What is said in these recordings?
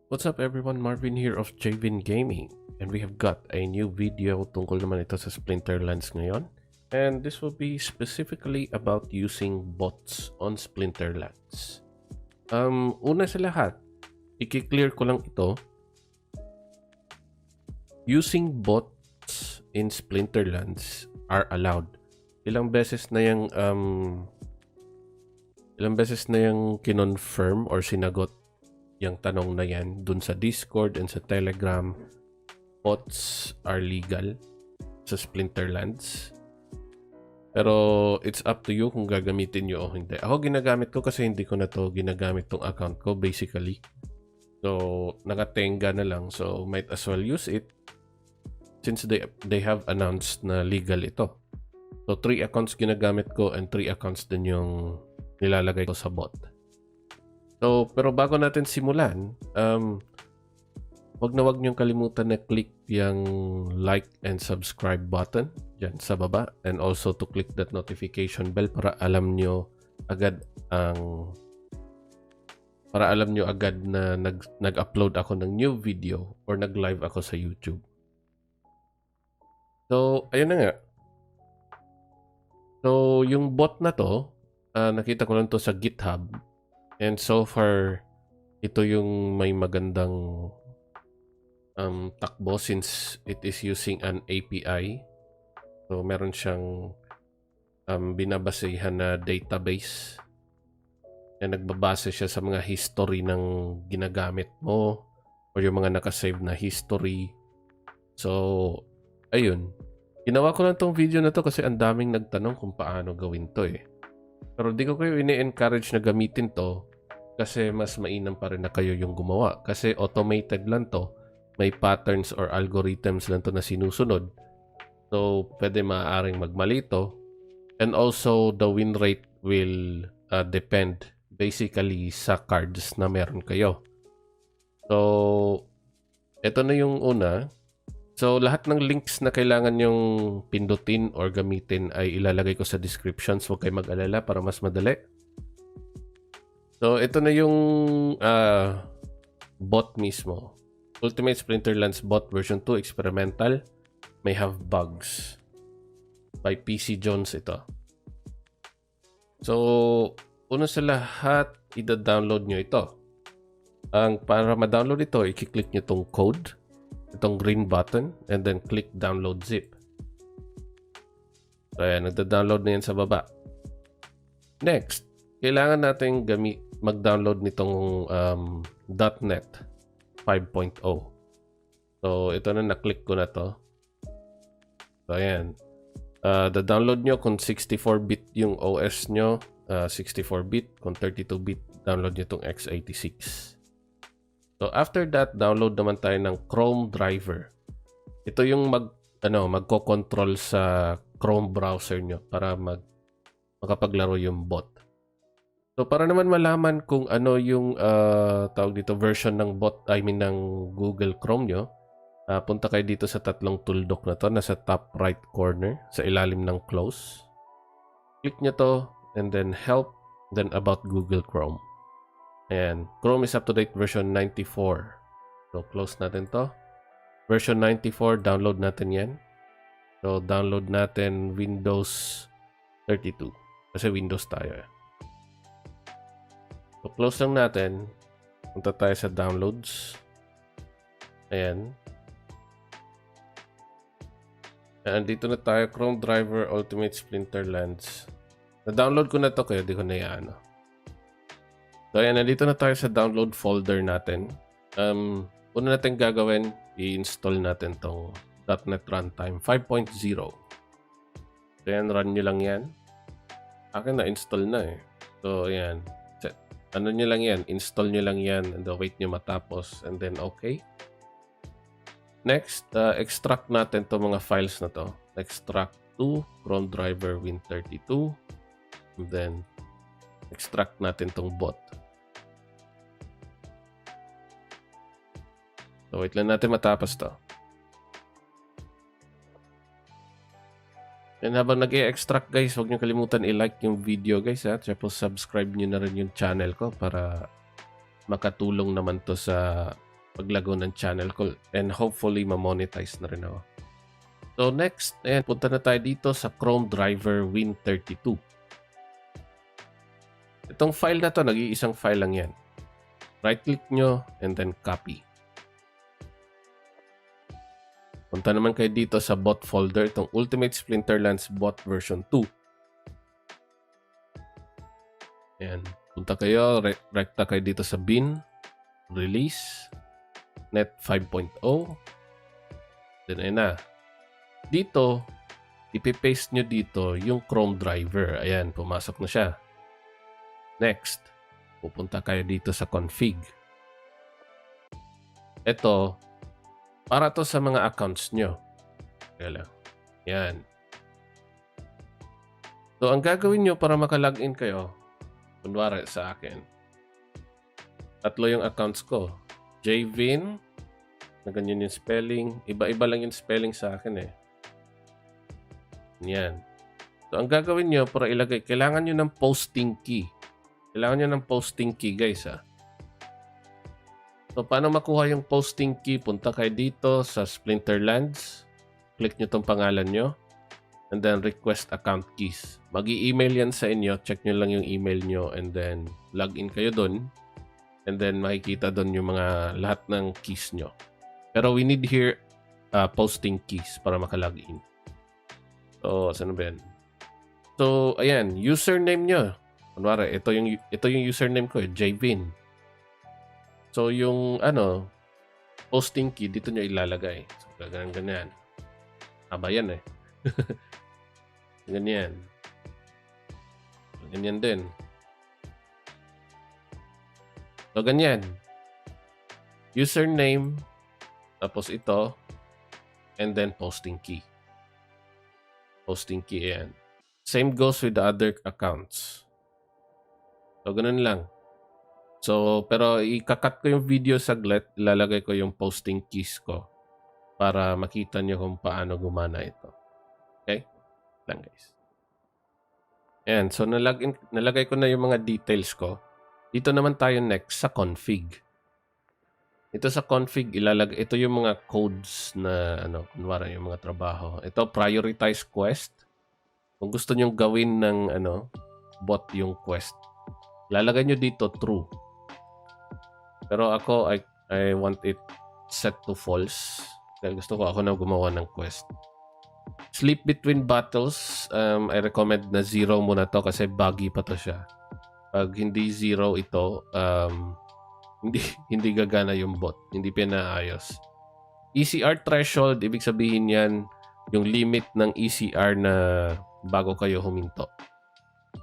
What's up everyone, Marvin here of Javin Gaming, and we have got a new video tungkol naman ito sa Splinterlands ngayon. And this will be specifically about using bots on Splinterlands. Una sa lahat, i-clear ko lang ito. Using bots in Splinterlands are allowed. Ilang beses na yung kinonfirm or sinagot yung tanong na yan dun sa Discord and sa Telegram. Bots are legal sa Splinterlands, pero it's up to you kung gagamitin nyo o hindi. Ako ginagamit ko kasi hindi ko na to ginagamit tong account ko basically, so nakatenga na lang, so might as well use it since they have announced na legal ito. So 3 accounts ginagamit ko and 3 accounts din yung nilalagay ko sa bot. So, pero bago natin simulan, wag niyong kalimutan na click yung like and subscribe button dyan sa baba, and also to click that notification bell para alam nyo agad na nag-upload ako ng new video or nag-live ako sa YouTube. So, ayun na nga. So, yung bot na to, nakita ko lang to sa GitHub. And so far, ito yung may magandang takbo since it is using an API. So, meron siyang binabasehan na database. And nagbabase siya sa mga history ng ginagamit mo or yung mga nakasave na history. So, ayun. Ginawa ko lang tong video na to kasi ang daming nagtanong kung paano gawin to eh. Pero di ko kayo ini-encourage na gamitin to kasi mas mainam pa rin na kayo yung gumawa. Kasi automated lang to. May patterns or algorithms lang to na sinusunod. So, pwede maaaring magmali to. And also, the win rate will depend basically sa cards na meron kayo. So, ito na yung una. So, lahat ng links na kailangan yung pindutin or gamitin ay ilalagay ko sa description. So, huwag kayo mag-alala para mas madali. So, ito na yung bot mismo. Ultimate Splinterlands bot version 2 experimental. May have bugs. By PC Jones ito. So, una sa lahat, ida-download nyo ito. Para ma-download ito, i-click nyo itong code. Itong green button, and then click download zip. So ayan, nagda-download na yan sa baba. Next, kailangan natin mag-download nitong .NET 5.0. So ito na, na-click ko na to. So ayan, da-download nyo kung 64-bit yung OS nyo, 64-bit, kung 32-bit, download nyo itong x86. So after that, download naman tayo ng Chrome driver. Ito yung magko-control sa Chrome browser nyo para makapaglaro yung bot. So para naman malaman kung ano yung tawag dito version ng bot, ng Google Chrome nyo, punta kayo dito sa tatlong tuldok na to, nasa top right corner, sa ilalim ng close. Click nyo to, and then help, then about Google Chrome. And Chrome is up-to-date version 94. So, close natin to. Version 94, download natin yan. So, download natin Windows 32. Kasi Windows tayo. So, close lang natin. Punta tayo sa downloads. Ayan. And dito na tayo. Chrome driver Ultimate Splinterlands. Na-download ko na to kaya di ko na yan. So, ayan, nandito na tayo sa download folder natin. Una natin gagawin, i-install natin tong .NET Runtime 5.0. So, ayan, run nyo lang yan. Akin na-install na eh. So, ayan. Ano nyo lang yan, install nyo lang yan, and wait nyo matapos, and then okay. Next, extract natin to mga files na to. Extract to Chrome driver Win32. And then, extract natin tong bot. So, wait lang natin matapos to. And habang nag-i-extract guys, huwag niyo kalimutan i-like yung video guys ha. Tapos subscribe niyo na rin yung channel ko para makatulong naman to sa paglago ng channel ko and hopefully ma-monetize na rin ako. So next, ayan, punta na tayo dito sa Chrome driver Win32. Itong file na to, nag-iisang file lang yan. Right-click nyo and then copy. Punta naman kayo dito sa bot folder, itong Ultimate Splinterlands bot version 2. Ayan. Punta kayo, rekta kayo dito sa bin, release, net 5.0. Then ayan na. Dito, ipipaste nyo dito yung Chrome driver. Ayan, pumasok na siya. Next, pupunta kayo dito sa config. Ito, para to sa mga accounts nyo. Kaya lang. Yan. So, ang gagawin nyo para makalogin kayo, kunwari sa akin, 3 yung accounts ko. Jvin, na ganyan yung spelling. Iba-iba lang yung spelling sa akin eh. Yan. So, ang gagawin nyo para ilagay, kailangan nyo ng posting key. Kailangan nyo ng posting key, guys, ha. So, paano makuha yung posting key? Punta kayo dito sa Splinterlands. Click nyo tong pangalan nyo. And then, request account keys. Mag-i-email yan sa inyo. Check nyo lang yung email nyo. And then, log in kayo dun. And then, makikita dun yung mga lahat ng keys nyo. Pero we need here posting keys para makalogin. So, saan ba yan? So, ayan. Username nyo. Kunwari, ito yung username ko, Jvin. So, yung, posting key, dito nyo ilalagay. So, ganyan. Aba yan eh. Ganyan. Ganyan din. So, ganyan. Username, tapos ito, and then posting key. Posting key, yan. Same goes with the other accounts. So, ganun lang. So, pero ikakat ko yung video saglit, ilalagay ko yung posting keys ko para makita nyo kung paano gumana ito. Okay? Lang guys. Ayan, so nalagay ko na yung mga details ko. Dito naman tayo next sa config. Ito sa config, ito yung mga codes na, kunwari yung mga trabaho. Ito, prioritize quest. Kung gusto nyo gawin ng, bot yung quest, lalagay nyo dito true. Pero ako, I want it set to false. Dahil gusto ko ako na gumawa ng quest. Sleep between battles, I recommend na 0 muna to kasi buggy pa to siya. Pag hindi 0 ito, hindi gagana yung bot. Hindi pinaayos. ECR threshold, ibig sabihin yan, yung limit ng ECR na bago kayo huminto.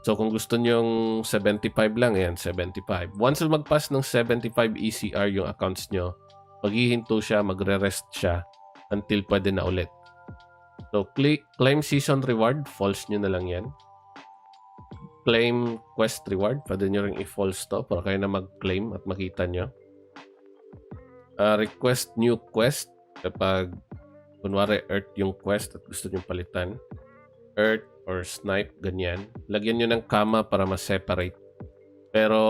So, kung gusto nyong 75 lang, yan, 75. Once magpass ng 75 ECR yung accounts nyo, maghihinto siya, magre-rest siya until pwede na ulit. So, claim season reward, false nyo na lang yan. Claim quest reward, pwede nyo rin i-false to para kayo na mag-claim at makita nyo. Request new quest, kapag kunwari Earth yung quest at gusto nyo palitan. Earth or snipe, ganyan. Lagyan nyo ng comma para ma-separate. Pero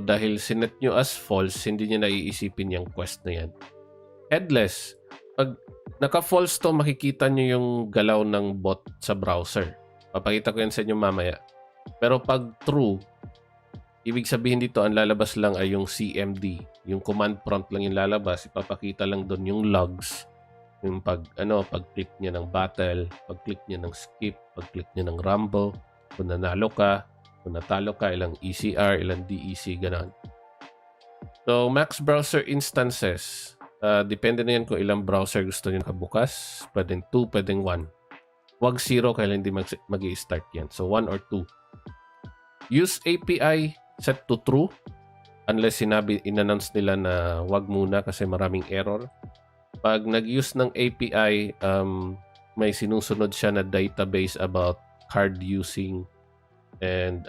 dahil sinet nyo as false, hindi nyo naiisipin yung quest na yan. Headless. Pag naka-false to, makikita nyo yung galaw ng bot sa browser. Papakita ko yan sa inyo mamaya. Pero pag true, ibig sabihin dito, ang lalabas lang ay yung CMD. Yung command prompt lang yung lalabas. Ipapakita lang doon yung logs. Yung pag-click niya ng battle, pag-click niya ng skip, pag-click niya ng rumble, kung nanalo ka, kung natalo ka, ilang ECR, ilang DEC, gano'n. So, max browser instances. Depende na yan kung ilang browser gusto nyo nakabukas. Pwedeng 2, pwedeng 1. Huwag 0, kaya hindi mag-i-start yan. So, 1 or 2. Use API set to true. Unless in-announce nila na wag muna kasi maraming error. Pag nag-use ng API, may sinusunod siya na database about card using and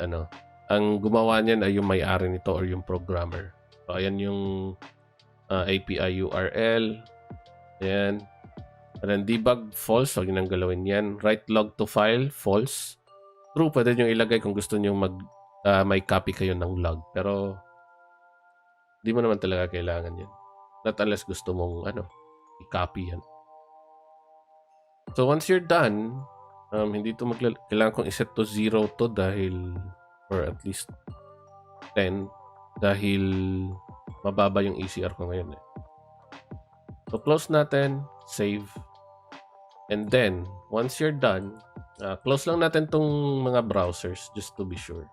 ang gumawa niyan ay yung may-ari nito or yung programmer. So, ayan yung API URL. Ayan. And then debug false, huwag nang galawin yan. Write log to file, false. True, pwede nyo ilagay kung gusto nyo may copy kayo ng log. Pero, di mo naman talaga kailangan yan. Not unless gusto mong i-copy yan. So once you're done, hindi to kailangan kong iset to 0 to dahil, or at least 10 dahil mababa yung ECR ko ngayon eh. So close natin, save. And then, once you're done, close lang natin tong mga browsers just to be sure.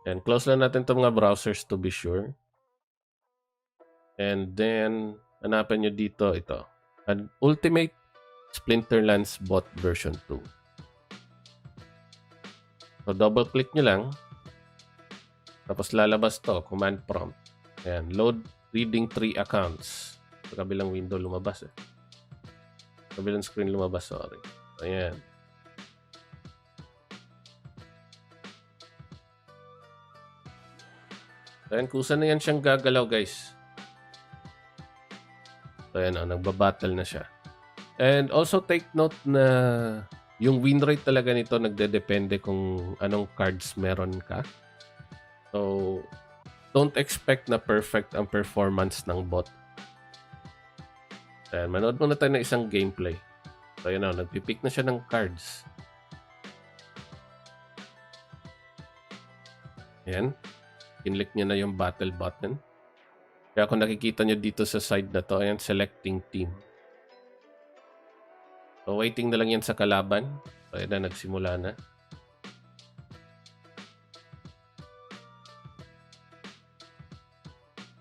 And close lang natin tong mga browsers to be sure. And then, hanapin nyo dito ito. An Ultimate Splinterlands Bot version 2. So, double click nyo lang. Tapos lalabas to, command prompt. Ayan, load reading 3 accounts. Sa kabilang window lumabas eh. Kabilang screen lumabas, sorry. Ayan. Ayan, kusa na yan siyang gagalaw, guys. So, ayan, nagbabattle na siya. And also take note na yung win rate talaga nito nagdedepende kung anong cards meron ka. So, don't expect na perfect ang performance ng bot. Ayan, manood muna tayo ng isang gameplay. So, ayan na, nagpipick na siya ng cards. Ayan. Kinlik niya na yung battle button. Kaya kung nakikita nyo dito sa side na to, ayan, selecting team. So, waiting na lang yan sa kalaban. So, ayan na, nagsimula na.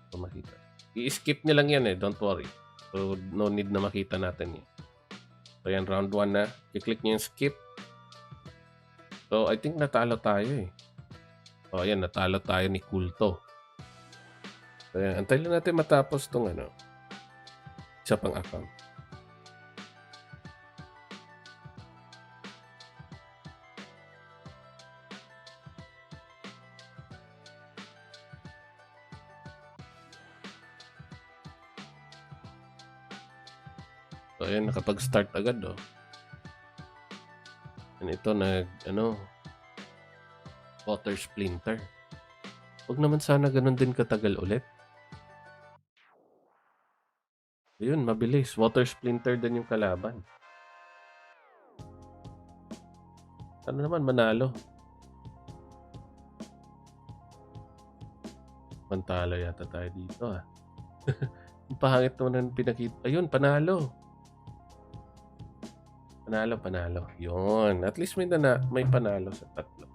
So, makita. I-skip nyo lang yan eh, don't worry. So, no need na makita natin yan. So, ayan, round 1 na. I-click nyo yung skip. So, I think natalo tayo eh. So, ayan, natalo tayo ni Kulto. So, ayan, antay lang natin matapos tong isa pang account. So, ayan, nakapag-start agad, oh. And ito, water splinter. Huwag naman sana ganun din katagal ulit. Ayun, mabilis. Water splinter din yung kalaban. Ano naman, manalo. Pantalo yata tayo dito, ah. Ang pangit naman ang pinakita. Ayun, panalo. Panalo. Yun. At least may panalo sa tatlo.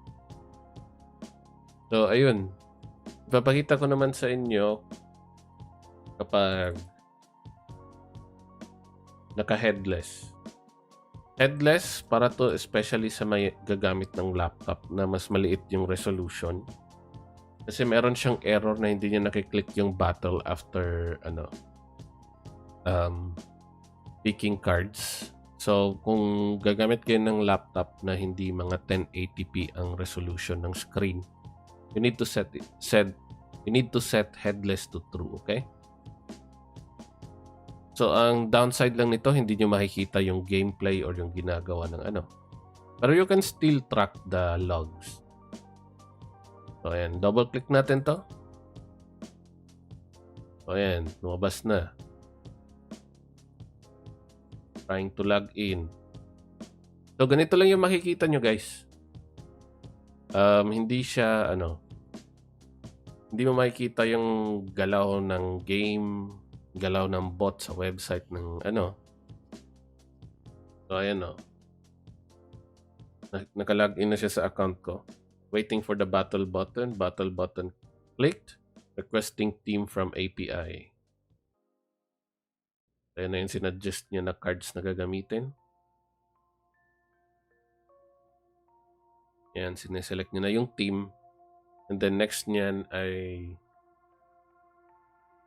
So, ayun. Ipapakita ko naman sa inyo kapag naka-headless. Headless, para to especially sa may gagamit ng laptop na mas maliit yung resolution. Kasi meron siyang error na hindi niya nakiklik yung battle after picking cards. So, kung gagamit kayo ng laptop na hindi mga 1080p ang resolution ng screen, you need to set headless to true, okay? So, ang downside lang nito, hindi nyo makikita yung gameplay or yung ginagawa ng Pero you can still track the logs. So, ayan. Double-click natin to. So, ayan. Lumabas na. Trying to log in. So, ganito lang yung makikita nyo, guys. Hindi siya, hindi mo makikita yung galaw ng game, galaw ng bot sa website ng So, ayan o. Naka-login na siya sa account ko. Waiting for the battle button. Battle button clicked. Requesting team from API. Ayan na yung sinadjust niya na cards na gagamitin. Ayan, sineselect niya na yung team. And then next niyan ay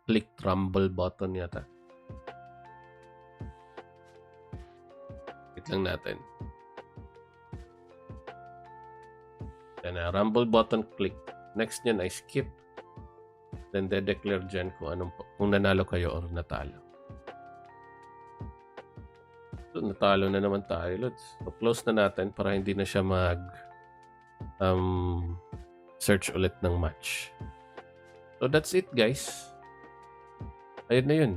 click rumble button yata. Wait lang natin. Ayan na, rumble button click. Next niyan ay skip. Then de-declare dyan kung nanalo kayo or natalo. So, natalo na naman tayo. So, close na natin para hindi na siya search ulit ng match. So, that's it, guys. Ayun na yun.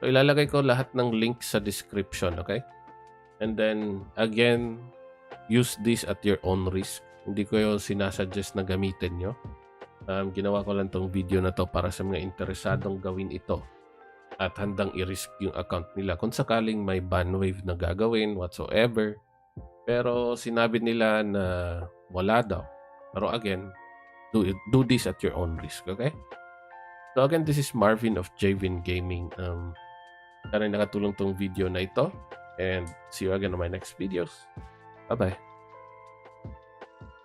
So, ilalagay ko lahat ng links sa description, okay? And then, again, use this at your own risk. Hindi ko yung sinasuggest na gamitin nyo. Ginawa ko lang tong video na to para sa mga interesadong gawin ito at handang i-risk yung account nila kung sakaling may ban wave na gagawin whatsoever. Pero sinabi nila na wala daw. Pero again, do this at your own risk, okay? So again, this is Marvin of Javin Gaming. Sana nakatulong tong video na ito, and see you again on my next videos. Bye-bye.